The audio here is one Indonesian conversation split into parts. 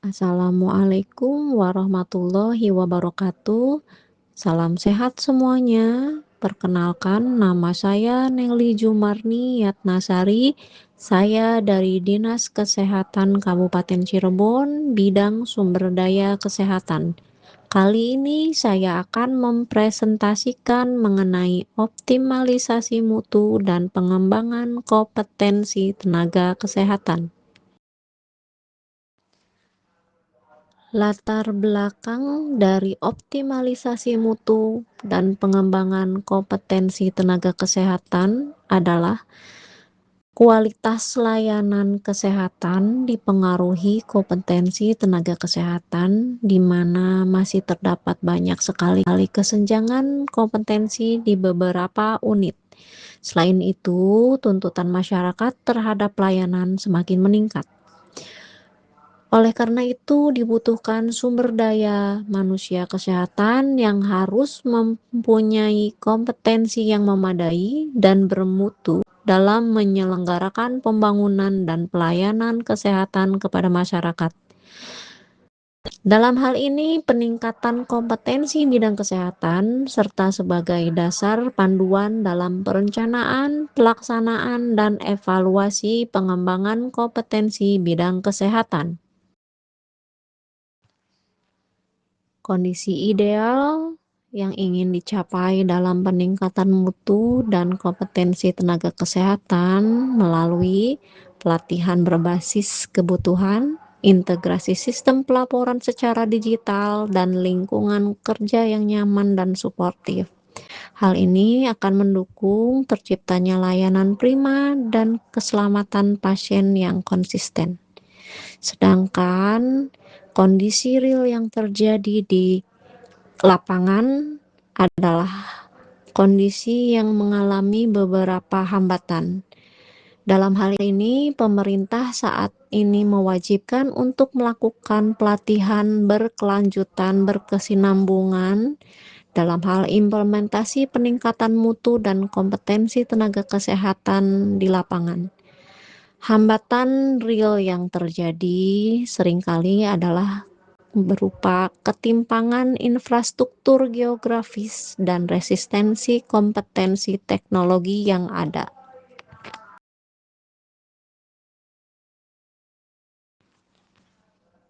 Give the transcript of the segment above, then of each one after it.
Assalamualaikum warahmatullahi wabarakatuh. Salam sehat semuanya. Perkenalkan, nama saya Nelly Jumarni Yatnasari. Saya dari Dinas Kesehatan Kabupaten Cirebon, bidang sumber daya kesehatan. Kali ini saya akan mempresentasikan mengenai optimalisasi mutu dan pengembangan kompetensi tenaga kesehatan. Latar belakang dari optimalisasi mutu dan pengembangan kompetensi tenaga kesehatan adalah kualitas layanan kesehatan dipengaruhi kompetensi tenaga kesehatan, di mana masih terdapat banyak sekali kesenjangan kompetensi di beberapa unit. Selain itu, tuntutan masyarakat terhadap layanan semakin meningkat. Oleh karena itu, dibutuhkan sumber daya manusia kesehatan yang harus mempunyai kompetensi yang memadai dan bermutu dalam menyelenggarakan pembangunan dan pelayanan kesehatan kepada masyarakat. Dalam hal ini, peningkatan kompetensi bidang kesehatan serta sebagai dasar panduan dalam perencanaan, pelaksanaan, dan evaluasi pengembangan kompetensi bidang kesehatan. Kondisi ideal yang ingin dicapai dalam peningkatan mutu dan kompetensi tenaga kesehatan melalui pelatihan berbasis kebutuhan, integrasi sistem pelaporan secara digital, dan lingkungan kerja yang nyaman dan suportif. Hal ini akan mendukung terciptanya layanan prima dan keselamatan pasien yang konsisten. Sedangkan kondisi real yang terjadi di lapangan adalah kondisi yang mengalami beberapa hambatan. Dalam hal ini, pemerintah saat ini mewajibkan untuk melakukan pelatihan berkelanjutan berkesinambungan dalam hal implementasi peningkatan mutu dan kompetensi tenaga kesehatan di lapangan. Hambatan real yang terjadi seringkali adalah berupa ketimpangan infrastruktur geografis dan resistensi kompetensi teknologi yang ada.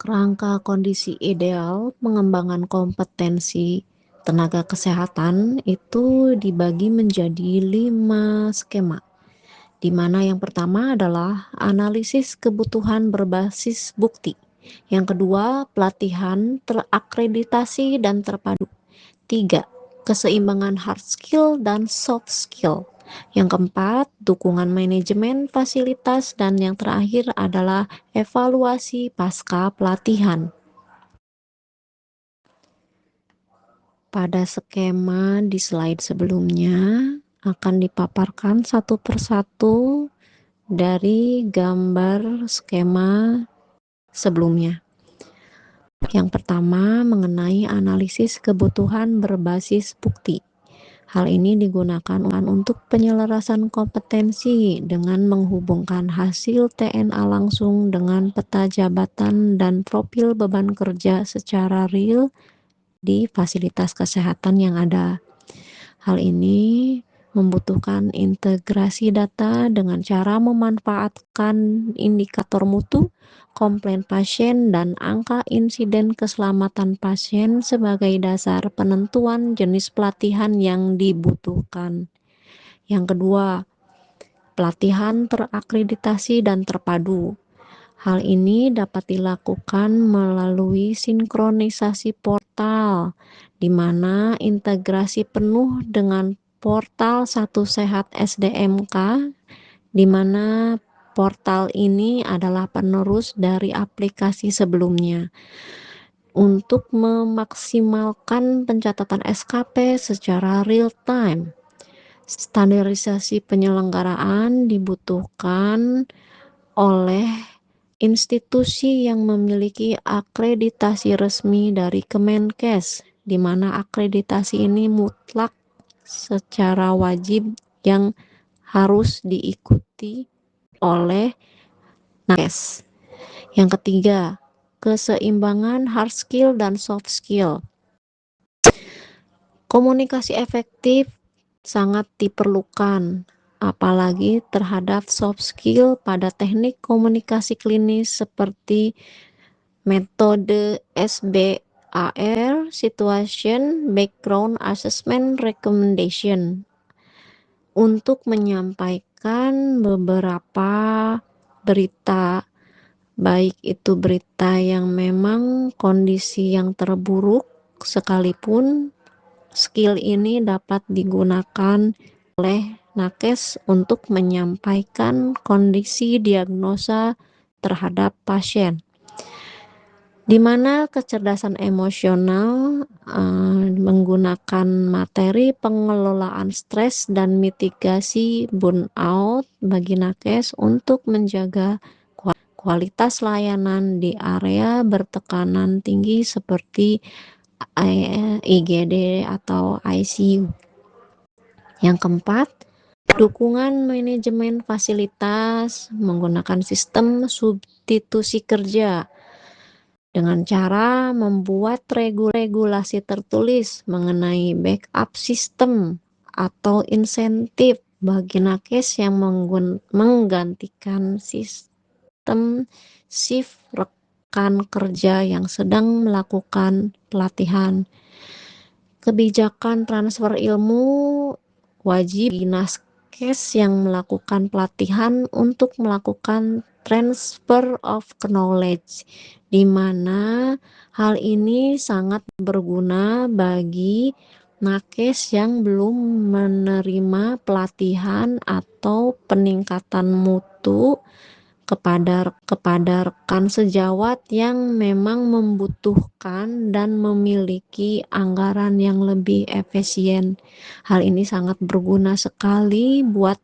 Kerangka kondisi ideal pengembangan kompetensi tenaga kesehatan itu dibagi menjadi 5 skema, di mana yang pertama adalah analisis kebutuhan berbasis bukti. Yang kedua, pelatihan terakreditasi dan terpadu. 3. Keseimbangan hard skill dan soft skill. Yang keempat, dukungan manajemen fasilitas, dan yang terakhir adalah evaluasi pasca pelatihan. Pada skema di slide sebelumnya akan dipaparkan satu persatu dari gambar skema sebelumnya. Yang pertama mengenai analisis kebutuhan berbasis bukti. Hal ini digunakan untuk penyelarasan kompetensi dengan menghubungkan hasil TNA langsung dengan peta jabatan dan profil beban kerja secara real di fasilitas kesehatan yang ada. Hal ini membutuhkan integrasi data dengan cara memanfaatkan indikator mutu, komplain pasien, dan angka insiden keselamatan pasien sebagai dasar penentuan jenis pelatihan yang dibutuhkan. Yang kedua, pelatihan terakreditasi dan terpadu. Hal ini dapat dilakukan melalui sinkronisasi portal, di mana integrasi penuh dengan portal Satu Sehat SDMK, di mana portal ini adalah penerus dari aplikasi sebelumnya untuk memaksimalkan pencatatan SKP secara real time. Standarisasi penyelenggaraan dibutuhkan oleh institusi yang memiliki akreditasi resmi dari Kemenkes, di mana akreditasi ini mutlak secara wajib yang harus diikuti oleh nakes. Yang ketiga, keseimbangan hard skill dan soft skill. Komunikasi efektif sangat diperlukan, apalagi terhadap soft skill pada teknik komunikasi klinis seperti metode SBAR, Situation Background Assessment Recommendation, untuk menyampaikan beberapa berita, baik itu berita yang memang kondisi yang terburuk sekalipun. Skill ini dapat digunakan oleh nakes untuk menyampaikan kondisi diagnosa terhadap pasien, di mana kecerdasan emosional menggunakan materi pengelolaan stres dan mitigasi burnout bagi nakes untuk menjaga kualitas layanan di area bertekanan tinggi seperti IGD atau ICU. Yang keempat, dukungan manajemen fasilitas menggunakan sistem substitusi kerja dengan cara membuat regulasi tertulis mengenai backup sistem atau insentif bagi nakes yang menggantikan sistem shift rekan kerja yang sedang melakukan pelatihan. Kebijakan transfer ilmu wajib bagi nakes yang melakukan pelatihan untuk melakukan transfer of knowledge, di mana hal ini sangat berguna bagi nakes yang belum menerima pelatihan atau peningkatan mutu kepada rekan sejawat yang memang membutuhkan dan memiliki anggaran yang lebih efisien. Hal ini sangat berguna sekali buat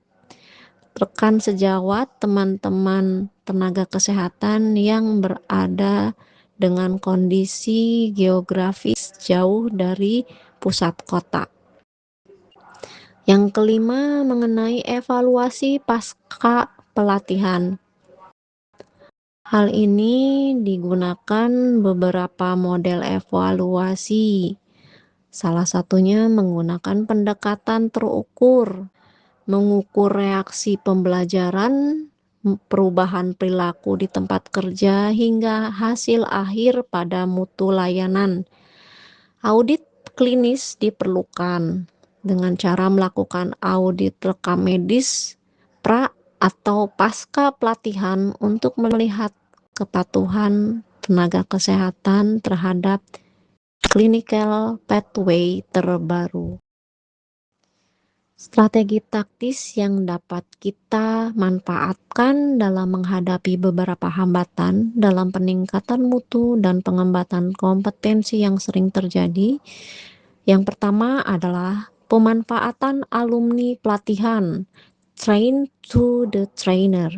rekan sejawat, teman-teman tenaga kesehatan yang berada dengan kondisi geografis jauh dari pusat kota. Yang kelima, mengenai evaluasi pasca pelatihan. Hal ini digunakan beberapa model evaluasi. Salah satunya menggunakan pendekatan terukur, mengukur reaksi pembelajaran, perubahan perilaku di tempat kerja, hingga hasil akhir pada mutu layanan. Audit klinis diperlukan dengan cara melakukan audit rekam medis pra atau pasca pelatihan untuk melihat kepatuhan tenaga kesehatan terhadap clinical pathway terbaru. Strategi taktis yang dapat kita manfaatkan dalam menghadapi beberapa hambatan dalam peningkatan mutu dan pengembangan kompetensi yang sering terjadi. Yang pertama adalah pemanfaatan alumni pelatihan, train to the trainer.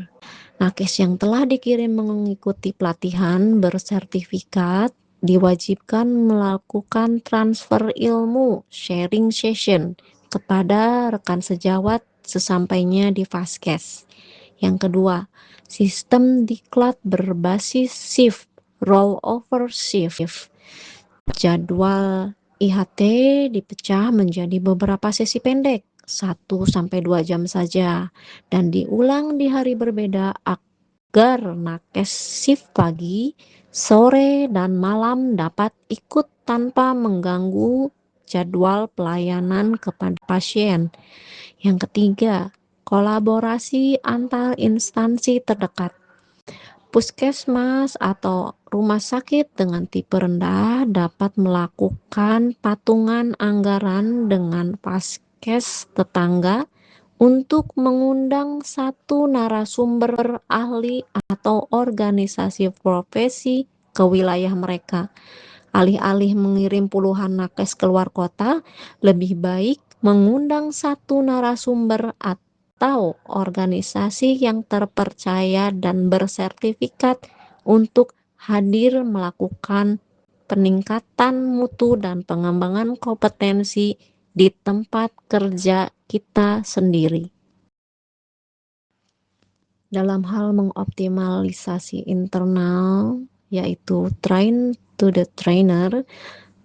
Nakes yang telah dikirim mengikuti pelatihan bersertifikat diwajibkan melakukan transfer ilmu, sharing session, kepada rekan sejawat sesampainya di Vaskes. Yang kedua, sistem diklat berbasis shift, rollover shift. Jadwal IHT dipecah menjadi beberapa sesi pendek, 1-2 jam saja, dan diulang di hari berbeda agar nakes shift pagi, sore, dan malam dapat ikut tanpa mengganggu jadwal pelayanan kepada pasien. Yang ketiga, kolaborasi antar instansi terdekat. Puskesmas atau rumah sakit dengan tipe rendah dapat melakukan patungan anggaran dengan Vaskes tetangga untuk mengundang satu narasumber ahli atau organisasi profesi ke wilayah mereka. Alih-alih mengirim puluhan nakes keluar kota, lebih baik mengundang satu narasumber atau organisasi yang terpercaya dan bersertifikat untuk hadir melakukan peningkatan mutu dan pengembangan kompetensi di tempat kerja kita sendiri. Dalam hal mengoptimalisasi internal yaitu train to the trainer,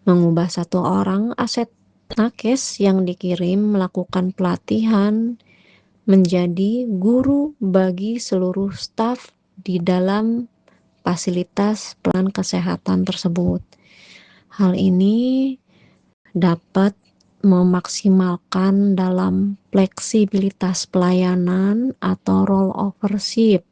mengubah satu orang aset nakes yang dikirim melakukan pelatihan menjadi guru bagi seluruh staf di dalam fasilitas pelayanan kesehatan tersebut. Hal ini dapat memaksimalkan dalam fleksibilitas pelayanan atau rollover shift,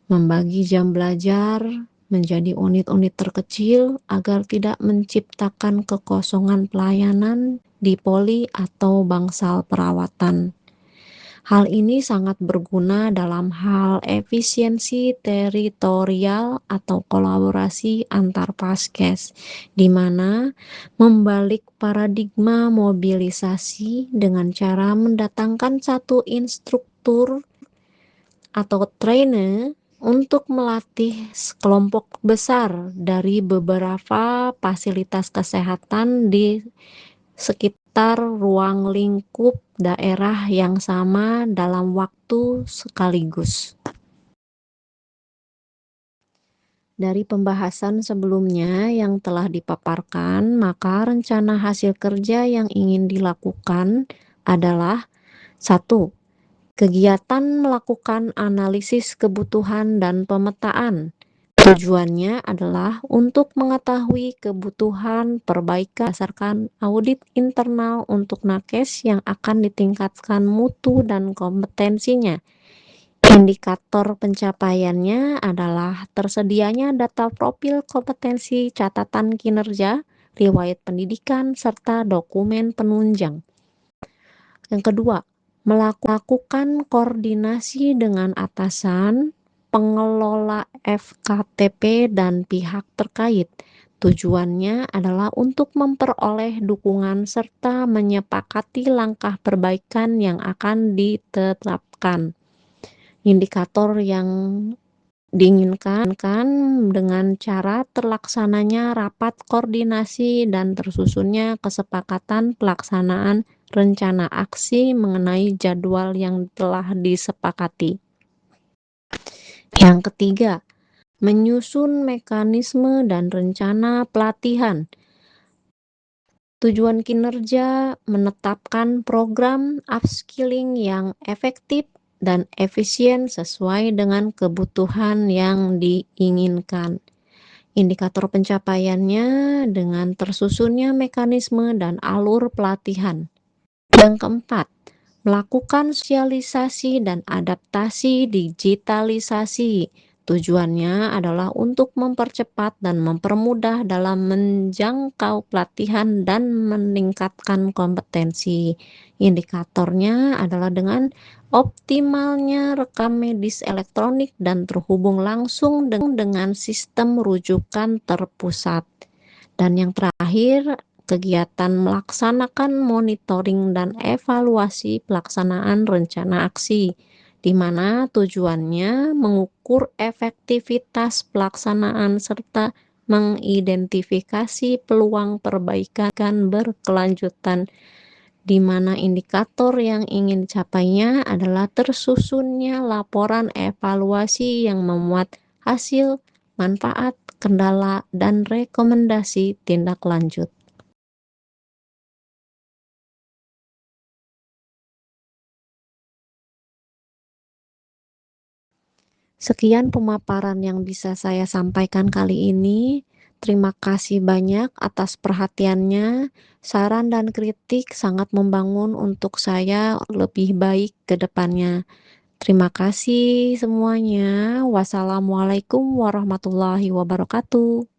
membagi jam belajar menjadi unit-unit terkecil agar tidak menciptakan kekosongan pelayanan di poli atau bangsal perawatan. Hal ini sangat berguna dalam hal efisiensi teritorial atau kolaborasi antar paskes, di mana membalik paradigma mobilisasi dengan cara mendatangkan satu instruktur atau trainer untuk melatih kelompok besar dari beberapa fasilitas kesehatan di sekitar ruang lingkup daerah yang sama dalam waktu sekaligus. Dari pembahasan sebelumnya yang telah dipaparkan, maka rencana hasil kerja yang ingin dilakukan adalah 1. Kegiatan melakukan analisis kebutuhan dan pemetaan. Tujuannya adalah untuk mengetahui kebutuhan perbaikan berdasarkan audit internal untuk nakes yang akan ditingkatkan mutu dan kompetensinya. Indikator pencapaiannya adalah tersedianya data profil kompetensi, catatan kinerja, riwayat pendidikan, serta dokumen penunjang. Yang kedua, melakukan koordinasi dengan atasan, pengelola FKTP, dan pihak terkait. Tujuannya adalah untuk memperoleh dukungan serta menyepakati langkah perbaikan yang akan ditetapkan. Indikator yang diinginkan dengan cara terlaksananya rapat koordinasi dan tersusunnya kesepakatan pelaksanaan rencana aksi mengenai jadwal yang telah disepakati. Yang ketiga, menyusun mekanisme dan rencana pelatihan. Tujuan kinerja menetapkan program upskilling yang efektif dan efisien sesuai dengan kebutuhan yang diinginkan. Indikator pencapaiannya dengan tersusunnya mekanisme dan alur pelatihan. Yang keempat, melakukan sosialisasi dan adaptasi digitalisasi. Tujuannya adalah untuk mempercepat dan mempermudah dalam menjangkau pelatihan dan meningkatkan kompetensi. Indikatornya adalah dengan optimalnya rekam medis elektronik dan terhubung langsung dengan sistem rujukan terpusat. Dan yang terakhir, kegiatan melaksanakan monitoring dan evaluasi pelaksanaan rencana aksi, di mana tujuannya mengukur efektivitas pelaksanaan serta mengidentifikasi peluang perbaikan berkelanjutan, di mana indikator yang ingin dicapainya adalah tersusunnya laporan evaluasi yang memuat hasil, manfaat, kendala, dan rekomendasi tindak lanjut. Sekian pemaparan yang bisa saya sampaikan kali ini. Terima kasih banyak atas perhatiannya. Saran dan kritik sangat membangun untuk saya lebih baik ke depannya. Terima kasih semuanya. Wassalamualaikum warahmatullahi wabarakatuh.